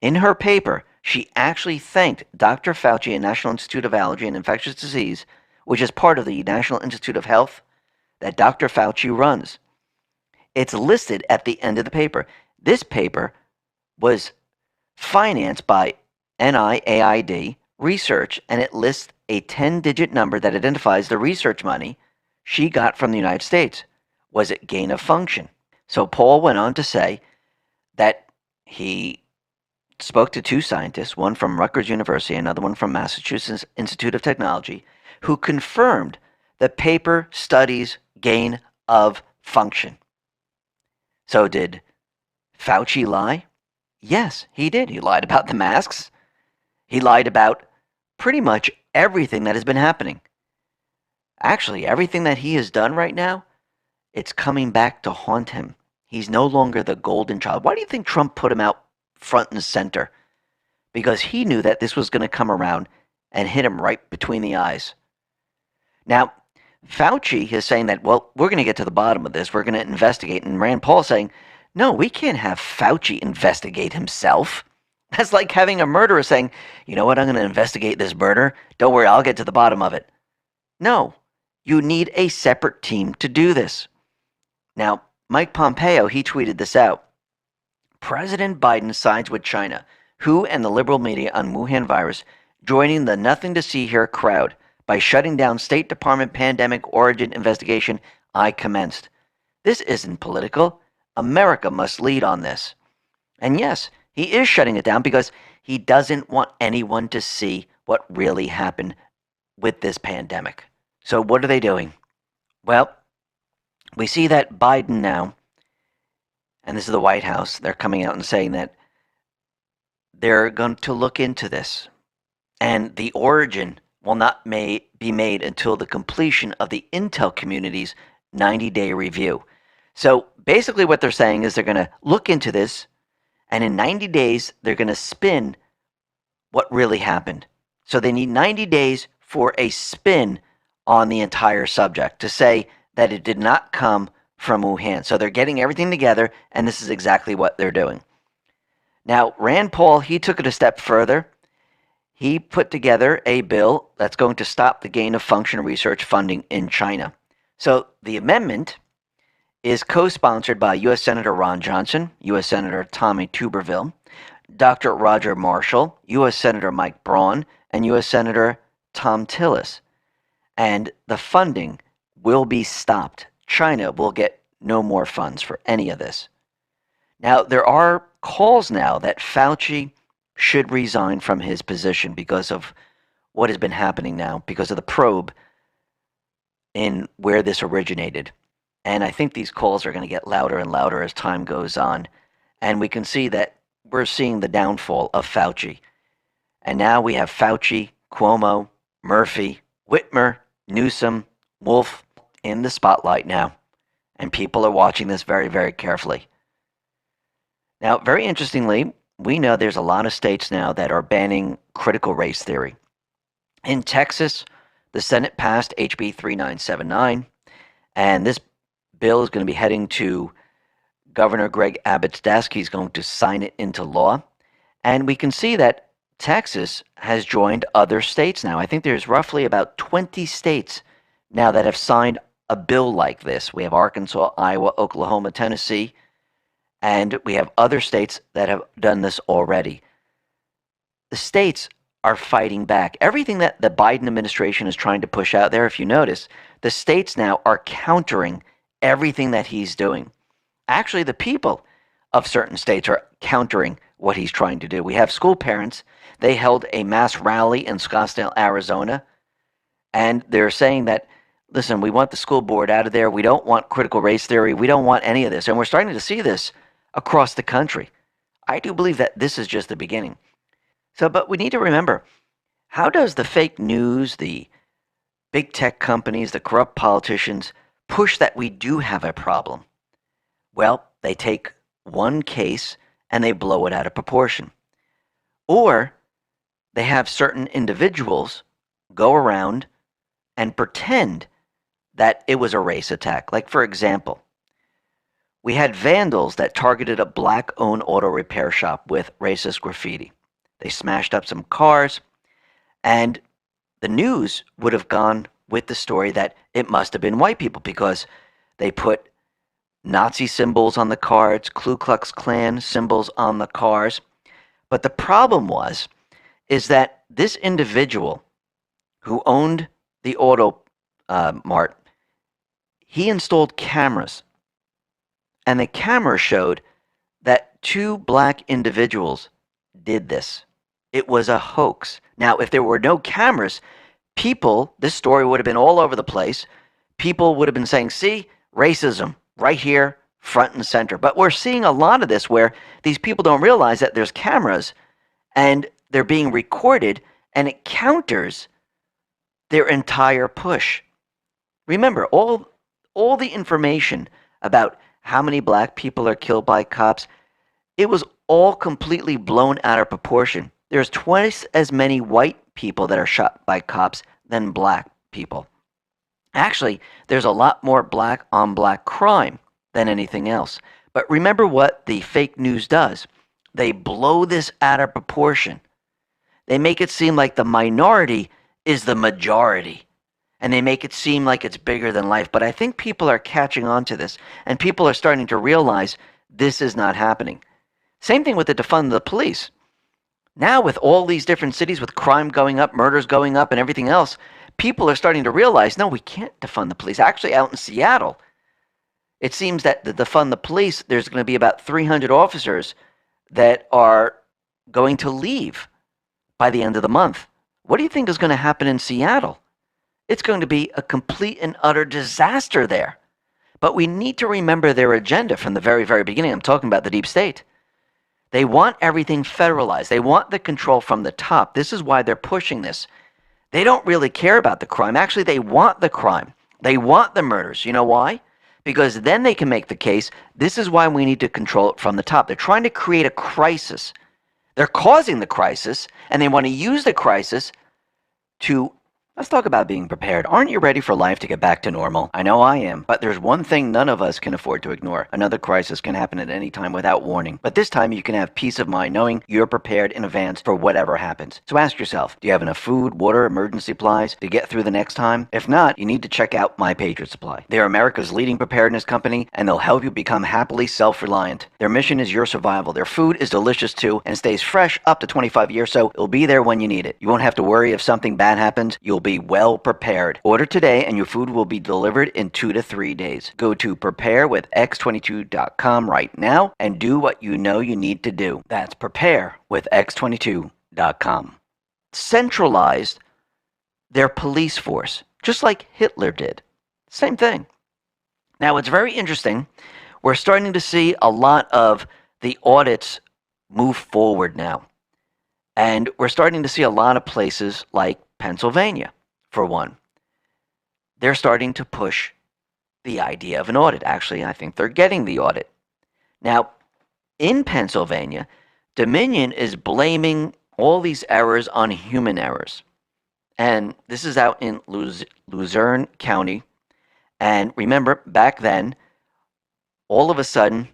In her paper, she actually thanked Dr. Fauci and National Institute of Allergy and Infectious Disease, which is part of the National Institute of Health that Dr. Fauci runs. It's listed at the end of the paper. This paper was financed by NIAID research, and it lists a 10-digit number that identifies the research money she got from the United States. Was it gain of function? So Paul went on to say that he spoke to two scientists, one from Rutgers University, another one from Massachusetts Institute of Technology, who confirmed the paper studies gain of function. So did Fauci lie? Yes, he did. He lied about the masks. He lied about pretty much everything that has been happening. Actually, everything that he has done right now, it's coming back to haunt him. He's no longer the golden child. Why do you think Trump put him out front and center? Because he knew that this was going to come around and hit him right between the eyes. Now, Fauci is saying that, well, we're going to get to the bottom of this. We're going to investigate. And Rand Paul saying, no, we can't have Fauci investigate himself. That's like having a murderer saying, you know what, I'm going to investigate this murder. Don't worry, I'll get to the bottom of it. No, you need a separate team to do this. Now, Mike Pompeo, he tweeted this out. President Biden sides with China, WHO and the liberal media on Wuhan virus, joining the nothing to see here crowd by shutting down State Department pandemic origin investigation I commenced. This isn't political. America must lead on this. And yes, he is shutting it down because he doesn't want anyone to see what really happened with this pandemic. So what are they doing? Well, we see that Biden now, and this is the White House, they're coming out and saying that they're going to look into this. And the origin will not be made until the completion of the intel community's 90-day review. So basically what they're saying is they're going to look into this, and in 90 days, they're going to spin what really happened. So they need 90 days for a spin on the entire subject to say that it did not come from Wuhan. So they're getting everything together, and this is exactly what they're doing. Now, Rand Paul, he took it a step further. He put together a bill that's going to stop the gain of function research funding in China. So the amendment is co-sponsored by U.S. Senator Ron Johnson, U.S. Senator Tommy Tuberville, Dr. Roger Marshall, U.S. Senator Mike Braun, and U.S. Senator Tom Tillis. And the funding will be stopped. China will get no more funds for any of this. Now, there are calls now that Fauci should resign from his position because of what has been happening now, because of the probe in where this originated. And I think these calls are going to get louder and louder as time goes on. And we can see that we're seeing the downfall of Fauci. And now we have Fauci, Cuomo, Murphy, Whitmer, Newsom, Wolf in the spotlight now. And people are watching this very, very carefully. Now, very interestingly, we know there's a lot of states now that are banning critical race theory. In Texas, the Senate passed HB 3979, and this bill is going to be heading to Governor Greg Abbott's desk. He's going to sign it into law. And we can see that Texas has joined other states now. I think there's roughly about 20 states now that have signed a bill like this. We have Arkansas, Iowa, Oklahoma, Tennessee, and we have other states that have done this already. The states are fighting back. Everything that the Biden administration is trying to push out there, if you notice, the states now are countering everything that he's doing. Actually, the people of certain states are countering what he's trying to do. We have school parents. They held a mass rally in Scottsdale, Arizona, and they're saying that, listen, we want the school board out of there. We don't want critical race theory. We don't want any of this. And we're starting to see this across the country. I do believe that this is just the beginning. But we need to remember, how does the fake news, the big tech companies, the corrupt politicians push that we do have a problem? Well, they take one case and they blow it out of proportion. Or they have certain individuals go around and pretend that it was a race attack. Like, for example, we had vandals that targeted a black-owned auto repair shop with racist graffiti. They smashed up some cars, and the news would have gone with the story that it must have been white people because they put Nazi symbols on the cars, Ku Klux Klan symbols on the cars. But the problem is that this individual who owned the auto mart, he installed cameras, and the camera showed that 2 black individuals did this. It was a hoax. Now, if there were no cameras, this story would have been all over the place. People would have been saying, see, racism right here, front and center. But we're seeing a lot of this where these people don't realize that there's cameras and they're being recorded, and it counters their entire push. Remember, all the information about how many black people are killed by cops, it was all completely blown out of proportion. There's twice as many white people that are shot by cops than black people. Actually, there's a lot more black on black crime than anything else. But remember what the fake news does. They blow this out of proportion. They make it seem like the minority is the majority. And they make it seem like it's bigger than life. But I think people are catching on to this. And people are starting to realize this is not happening. Same thing with the defund the police. Now with all these different cities with crime going up, murders going up, and everything else, people are starting to realize, no, we can't defund the police. Actually, out in Seattle, it seems that the defund the police, there's going to be about 300 officers that are going to leave by the end of the month. What do you think is going to happen in Seattle? It's going to be a complete and utter disaster there. But we need to remember their agenda from the very, very beginning. I'm talking about the deep state. They want everything federalized. They want the control from the top. This is why they're pushing this. They don't really care about the crime. Actually, they want the crime. They want the murders. You know why? Because then they can make the case, this is why we need to control it from the top. They're trying to create a crisis. They're causing the crisis, and they want to use the crisis to Let's talk about being prepared. Aren't you ready for life to get back to normal? I know I am, but there's one thing none of us can afford to ignore. Another crisis can happen at any time without warning. But this time you can have peace of mind knowing you're prepared in advance for whatever happens. So ask yourself, do you have enough food, water, emergency supplies to get through the next time? If not, you need to check out My Patriot Supply. They are America's leading preparedness company, and they'll help you become happily self-reliant. Their mission is your survival. Their food is delicious too and stays fresh up to 25 years, so it'll be there when you need it. You won't have to worry if something bad happens. You'll be well prepared. Order today and your food will be delivered in 2 to 3 days. Go to preparewithx22.com right now and do what you know you need to do. That's preparewithx22.com. Centralized their police force, just like Hitler did. Same thing. Now, it's very interesting. We're starting to see a lot of the audits move forward now. And we're starting to see a lot of places like Pennsylvania, for one. They're starting to push the idea of an audit. Actually, I think they're getting the audit. Now, in Pennsylvania, Dominion is blaming all these errors on human errors. And this is out in Luzerne County. And remember, back then, all of a sudden,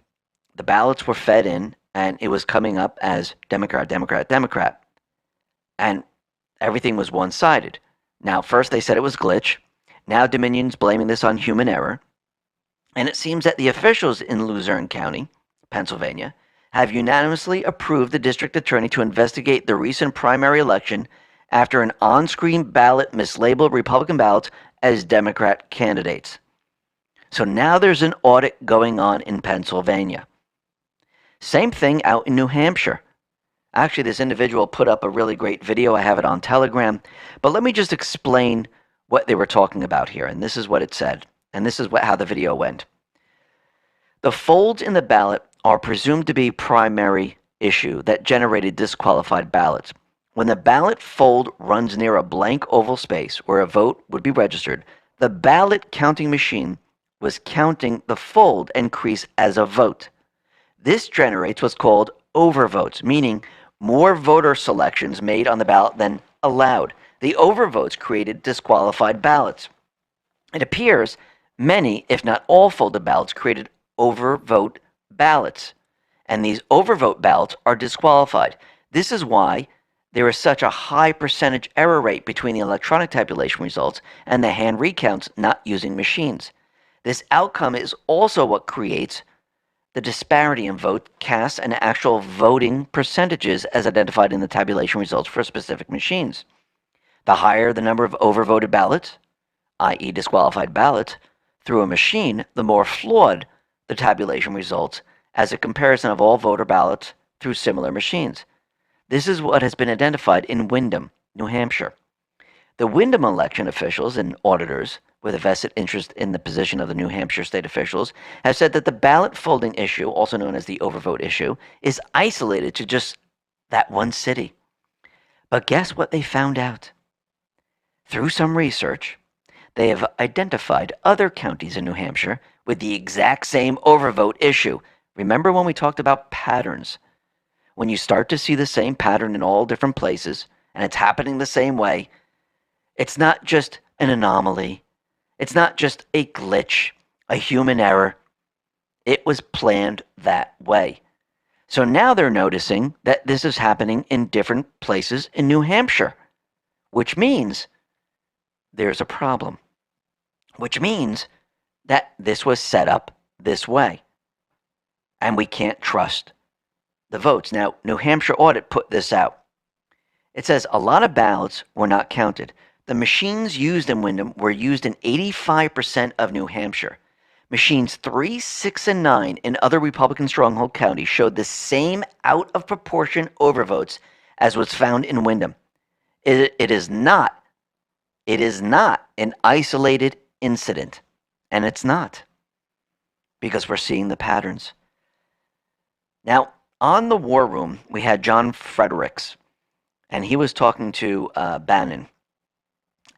the ballots were fed in, and it was coming up as Democrat, Democrat, Democrat. And everything was one-sided. Now, first they said it was glitch. Now Dominion's blaming this on human error. And it seems that the officials in Luzerne County, Pennsylvania, have unanimously approved the district attorney to investigate the recent primary election after an on-screen ballot mislabeled Republican ballots as Democrat candidates. So now there's an audit going on in Pennsylvania. Same thing out in New Hampshire. Actually, this individual put up a really great video. I have it on Telegram. But let me just explain what they were talking about here. And this is what it said. And this is how the video went. The folds in the ballot are presumed to be primary issue that generated disqualified ballots. When the ballot fold runs near a blank oval space where a vote would be registered, the ballot counting machine was counting the fold and crease as a vote. This generates what's called overvotes, meaning more voter selections made on the ballot than allowed. The overvotes created disqualified ballots. It appears many, if not all, folded ballots created overvote ballots, and these overvote ballots are disqualified. This is why there is such a high percentage error rate between the electronic tabulation results and the hand recounts not using machines. This outcome is also what creates the disparity in vote cast and actual voting percentages as identified in the tabulation results for specific machines. The higher the number of overvoted ballots, i.e. disqualified ballots, through a machine, the more flawed the tabulation results as a comparison of all voter ballots through similar machines. This is what has been identified in Windham, New Hampshire. The Windham election officials and auditors with a vested interest in the position of the New Hampshire state officials have said that the ballot folding issue, also known as the overvote issue, is isolated to just that one city. But guess what they found out? Through some research, they have identified other counties in New Hampshire with the exact same overvote issue. Remember when we talked about patterns? When you start to see the same pattern in all different places, and it's happening the same way, it's not just an anomaly. It's not just a glitch, a human error. It was planned that way. So now they're noticing that this is happening in different places in New Hampshire, which means there's a problem, which means that this was set up this way, and we can't trust the votes. Now, New Hampshire Audit put this out. It says a lot of ballots were not counted. The machines used in Windham were used in 85% of New Hampshire. Machines 3, 6, and 9 in other Republican stronghold counties showed the same out-of-proportion overvotes as was found in Windham. It is not an isolated incident, and it's not, because we're seeing the patterns. Now, on the War Room, we had John Fredericks, and he was talking to Bannon.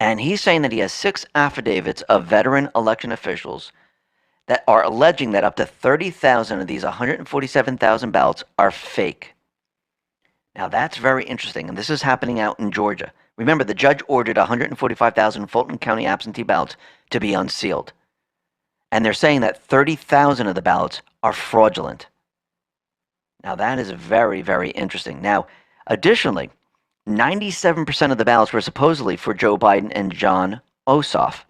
And he's saying that he has 6 affidavits of veteran election officials that are alleging that up to 30,000 of these 147,000 ballots are fake. Now, that's very interesting, and this is happening out in Georgia. Remember, the judge ordered 145,000 Fulton County absentee ballots to be unsealed. And they're saying that 30,000 of the ballots are fraudulent. Now, that is very, very interesting. Now, additionally, 97% of the ballots were supposedly for Joe Biden and Jon Ossoff.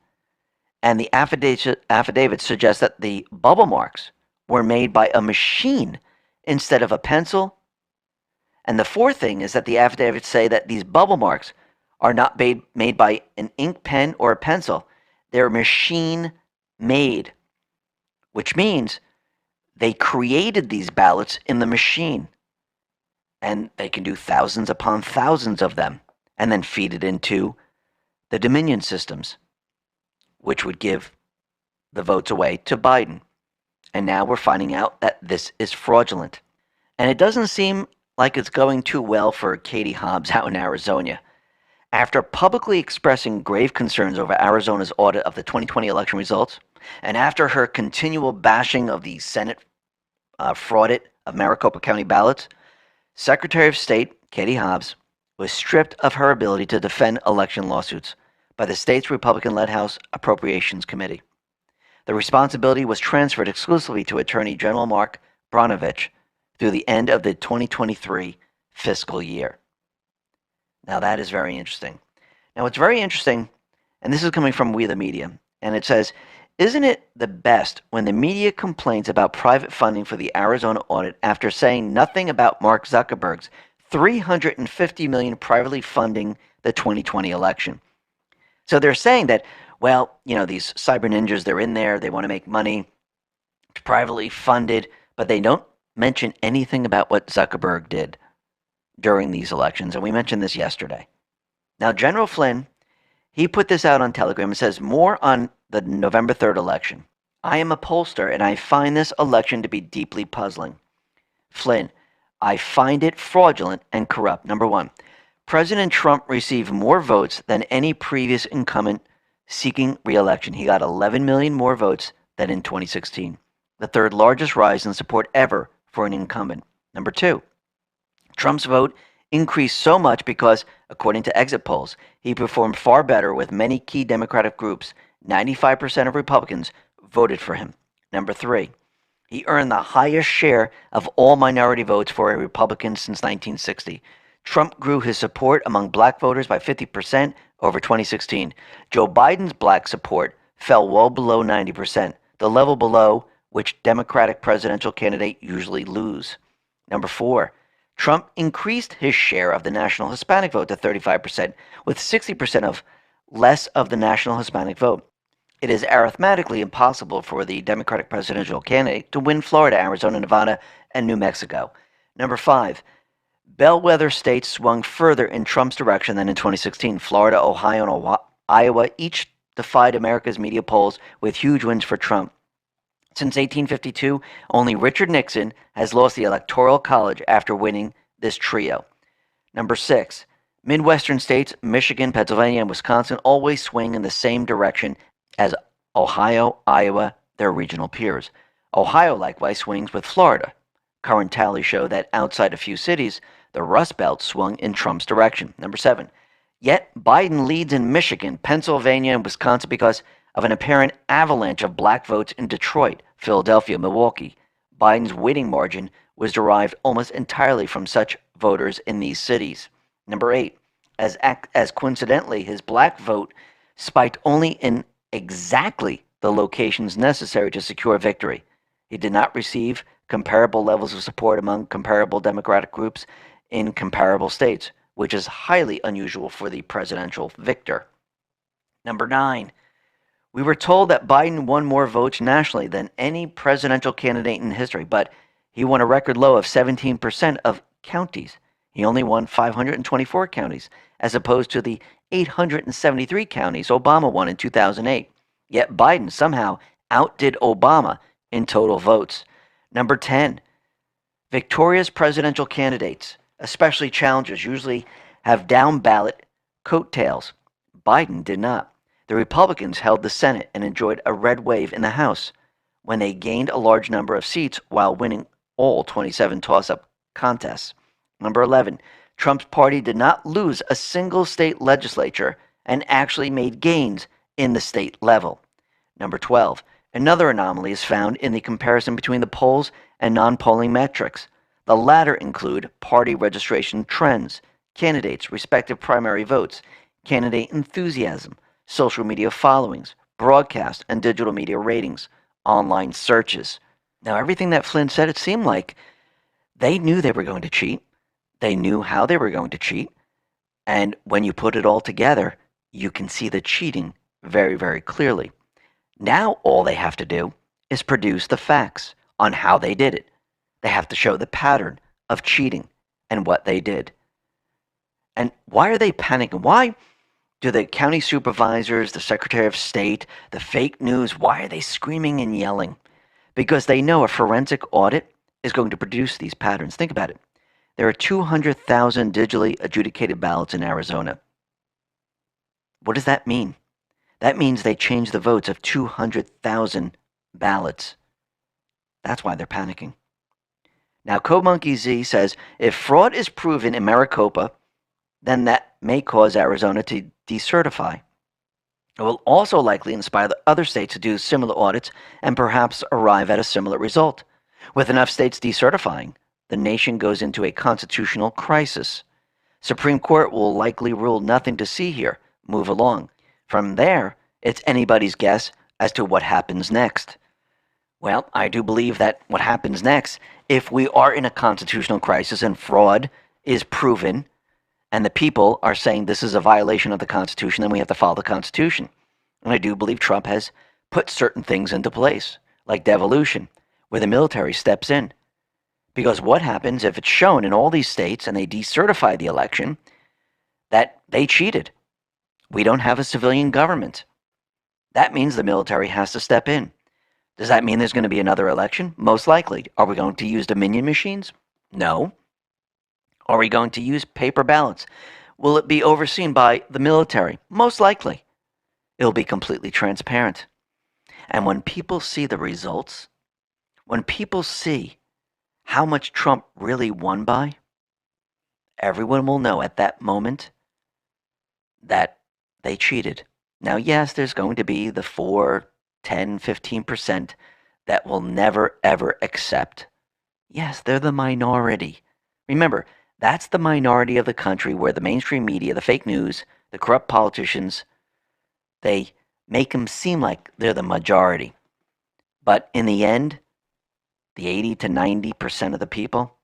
And the affidavits suggest that the bubble marks were made by a machine instead of a pencil. And the fourth thing is that the affidavits say that these bubble marks are not made by an ink pen or a pencil. They're machine made, which means they created these ballots in the machine. And they can do thousands upon thousands of them and then feed it into the Dominion systems, which would give the votes away to Biden. And now we're finding out that this is fraudulent. And it doesn't seem like it's going too well for Katie Hobbs out in Arizona. After publicly expressing grave concerns over Arizona's audit of the 2020 election results, and after her continual bashing of the Senate fraud of Maricopa County ballots, Secretary of State Katie Hobbs was stripped of her ability to defend election lawsuits by the state's Republican-led House Appropriations Committee. The responsibility was transferred exclusively to Attorney General Mark Brnovich through the end of the 2023 fiscal year. Now that is very interesting. Now it's very interesting, and this is coming from We the Media, and it says, isn't it the best when the media complains about private funding for the Arizona audit after saying nothing about Mark Zuckerberg's $350 million privately funding the 2020 election? So they're saying that, well, these cyber ninjas, they're in there, they want to make money, it's privately funded, but they don't mention anything about what Zuckerberg did during these elections, and we mentioned this yesterday. Now, General Flynn, he put this out on Telegram and says, more on the November 3rd election. I am a pollster, and I find this election to be deeply puzzling. Flynn, I find it fraudulent and corrupt. Number one, President Trump received more votes than any previous incumbent seeking re-election. He got 11 million more votes than in 2016, the third largest rise in support ever for an incumbent. Number two, Trump's vote increased so much because, according to exit polls, he performed far better with many key Democratic groups. 95% of Republicans voted for him. Number three, he earned the highest share of all minority votes for a Republican since 1960. Trump grew his support among black voters by 50% over 2016. Joe Biden's black support fell well below 90%, the level below which Democratic presidential candidates usually lose. Number four, Trump increased his share of the national Hispanic vote to 35%, with 60% of less of the national Hispanic vote. It is arithmetically impossible for the Democratic presidential candidate to win Florida, Arizona, Nevada, and New Mexico. Number five, bellwether states swung further in Trump's direction than in 2016. Florida, Ohio, and Iowa each defied America's media polls with huge wins for Trump. Since 1852, only Richard Nixon has lost the Electoral College after winning this trio. Number six, Midwestern states, Michigan, Pennsylvania, and Wisconsin always swing in the same direction as Ohio, Iowa, their regional peers. Ohio likewise swings with Florida. Current tallies show that outside a few cities, the Rust Belt swung in Trump's direction. Number seven, yet Biden leads in Michigan, Pennsylvania, and Wisconsin because of an apparent avalanche of black votes in Detroit, Philadelphia, Milwaukee. Biden's winning margin was derived almost entirely from such voters in these cities. Number eight, as coincidentally, his black vote spiked only in exactly the locations necessary to secure victory. He did not receive comparable levels of support among comparable Democratic groups in comparable states, which is highly unusual for the presidential victor. Number nine, we were told that Biden won more votes nationally than any presidential candidate in history, but he won a record low of 17% of counties. He only won 524 counties, as opposed to the 873 counties Obama won in 2008. Yet Biden somehow outdid Obama in total votes. Number 10, victorious presidential candidates, especially challengers, usually have down-ballot coattails. Biden did not. The Republicans held the Senate and enjoyed a red wave in the House when they gained a large number of seats while winning all 27 toss-up contests. Number 11, Trump's party did not lose a single state legislature and actually made gains in the state level. Number 12, another anomaly is found in the comparison between the polls and non-polling metrics. The latter include party registration trends, candidates' respective primary votes, candidate enthusiasm, social media followings, broadcast and digital media ratings, online searches. Now, everything that Flynn said, it seemed like they knew they were going to cheat. They knew how they were going to cheat. And when you put it all together, you can see the cheating very, very clearly. Now, all they have to do is produce the facts on how they did it. They have to show the pattern of cheating and what they did. And why are they panicking? Why Do the county supervisors, the Secretary of State, the fake news, why are they screaming and yelling? Because they know a forensic audit is going to produce these patterns. Think about it. There are 200,000 digitally adjudicated ballots in Arizona. What does that mean? That means they changed the votes of 200,000 ballots. That's why they're panicking. Now, 𝕄.ℙ says if fraud is proven in Maricopa, then that may cause Arizona to decertify. It will also likely inspire the other states to do similar audits and perhaps arrive at a similar result. With enough states decertifying, the nation goes into a constitutional crisis. Supreme Court will likely rule nothing to see here. Move along. From there, it's anybody's guess as to what happens next. Well, I do believe that what happens next, if we are in a constitutional crisis and fraud is proven, and the people are saying this is a violation of the Constitution, then we have to follow the Constitution. And I do believe Trump has put certain things into place, like devolution, where the military steps in. Because what happens if it's shown in all these states and they decertify the election that they cheated? We don't have a civilian government. That means the military has to step in. Does that mean there's going to be another election? Most likely. Are we going to use Dominion machines? No. Are we going to use paper ballots? Will it be overseen by the military? Most likely. It'll be completely transparent. And when people see the results, when people see how much Trump really won by, everyone will know at that moment that they cheated. Now, yes, there's going to be the 4, 10, 15% that will never, ever accept. Yes, they're the minority. Remember, that's the minority of the country where the mainstream media, the fake news, the corrupt politicians, they make them seem like they're the majority. But in the end, the 80 to 90% of the people,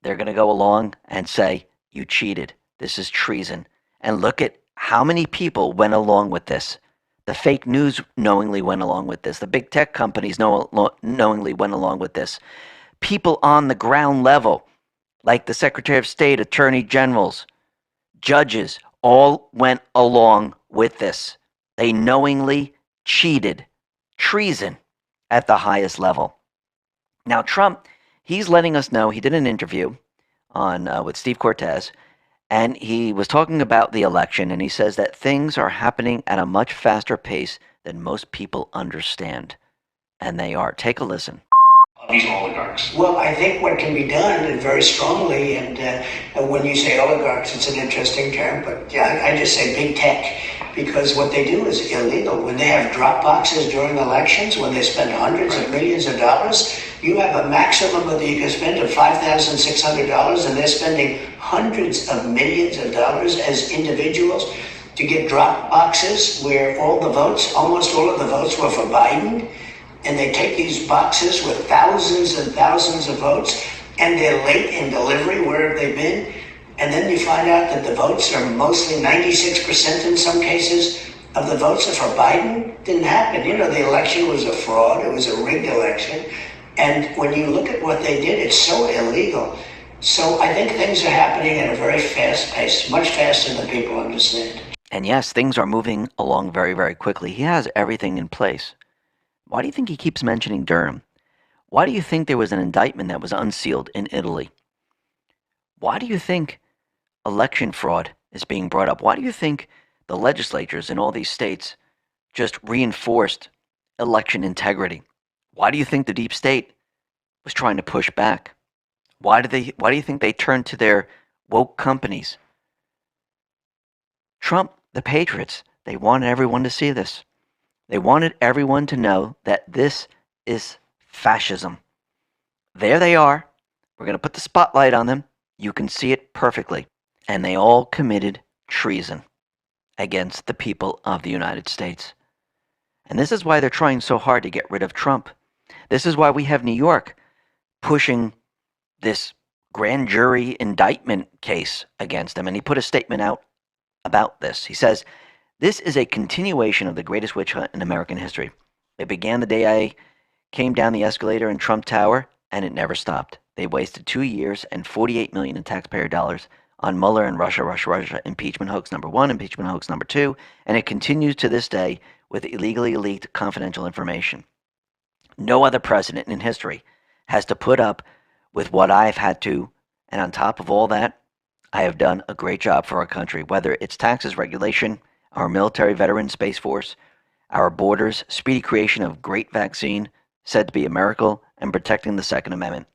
they're going to go along and say, you cheated. This is treason. And look at how many people went along with this. The fake news knowingly went along with this. The big tech companies knowingly went along with this. People on the ground level, like the Secretary of State, Attorney Generals, judges, all went along with this. They knowingly cheated. Treason at the highest level. Now, Trump, he's letting us know, he did an interview on with Steve Cortez, and he was talking about the election, and he says that things are happening at a much faster pace than most people understand. And they are. Take a listen. These oligarchs. Well, I think what can be done, and very strongly, and when you say oligarchs, it's an interesting term, but yeah, I just say big tech, because what they do is illegal. When they have drop boxes during elections, when they spend hundreds of millions of dollars, you have a maximum that you can spend of $5,600, and they're spending hundreds of millions of dollars as individuals to get drop boxes where all the votes, almost all of the votes were for Biden. And they take these boxes with thousands and thousands of votes, and they're late in delivery, where have they been? And then you find out that the votes are mostly 96% in some cases of the votes are for Biden. Didn't happen. You know, the election was a fraud. It was a rigged election. And when you look at what they did, it's so illegal. So I think things are happening at a very fast pace, much faster than people understand. And yes, things are moving along very, very quickly. He has everything in place. Why do you think he keeps mentioning Durham? Why do you think there was an indictment that was unsealed in Italy? Why do you think election fraud is being brought up? Why do you think the legislatures in all these states just reinforced election integrity? Why do you think the deep state was trying to push back? Why do you think they turned to their woke companies? Trump, the Patriots, they wanted everyone to see this. They wanted everyone to know that this is fascism. There they are. We're going to put the spotlight on them. You can see it perfectly. And they all committed treason against the people of the United States. And this is why they're trying so hard to get rid of Trump. This is why we have New York pushing this grand jury indictment case against him. And he put a statement out about this. He says, "This is a continuation of the greatest witch hunt in American history. It began the day I came down the escalator in Trump Tower, and it never stopped. They wasted 2 years and $48 million in taxpayer dollars on Mueller and Russia, impeachment hoax number 1, impeachment hoax number 2, and it continues to this day with illegally leaked confidential information. No other president in history has to put up with what I've had to, and on top of all that, I have done a great job for our country, whether it's taxes, regulation, our military veteran space force, our borders, speedy creation of great vaccine, said to be a miracle, and protecting the Second Amendment.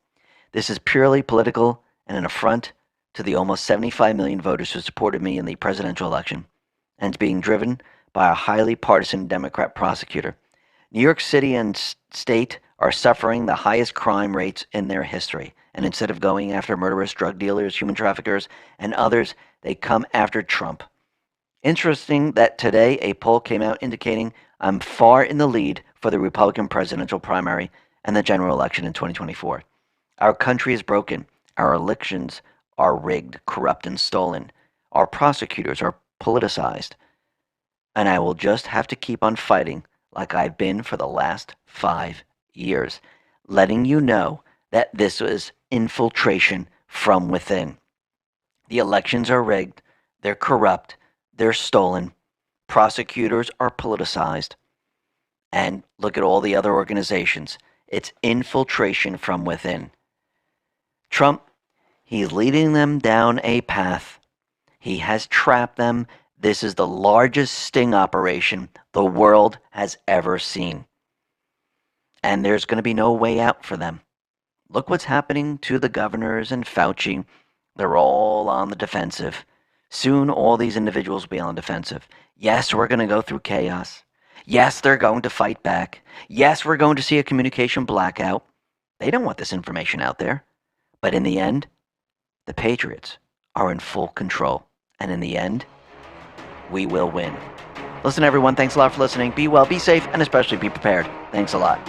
This is purely political and an affront to the almost 75 million voters who supported me in the presidential election, and it's being driven by a highly partisan Democrat prosecutor. New York City and state are suffering the highest crime rates in their history, and instead of going after murderers, drug dealers, human traffickers, and others, they come after Trump. Interesting that today a poll came out indicating I'm far in the lead for the Republican presidential primary and the general election in 2024. Our country is broken. Our elections are rigged, corrupt, and stolen. Our prosecutors are politicized. And I will just have to keep on fighting like I've been for the last 5 years, letting you know that this was infiltration from within. The elections are rigged. They're corrupt. They're stolen. Prosecutors are politicized. And look at all the other organizations. It's infiltration from within. Trump, he's leading them down a path. He has trapped them. This is the largest sting operation the world has ever seen. And there's going to be no way out for them. Look what's happening to the governors and Fauci. They're all on the defensive. Soon all these individuals will be on the defensive. Yes, we're going to go through chaos. Yes, they're going to fight back. Yes, we're going to see a communication blackout. They don't want this information out there. But in the end, the Patriots are in full control. And in the end, we will win. Listen, everyone, thanks a lot for listening. Be well, be safe, and especially be prepared. Thanks a lot.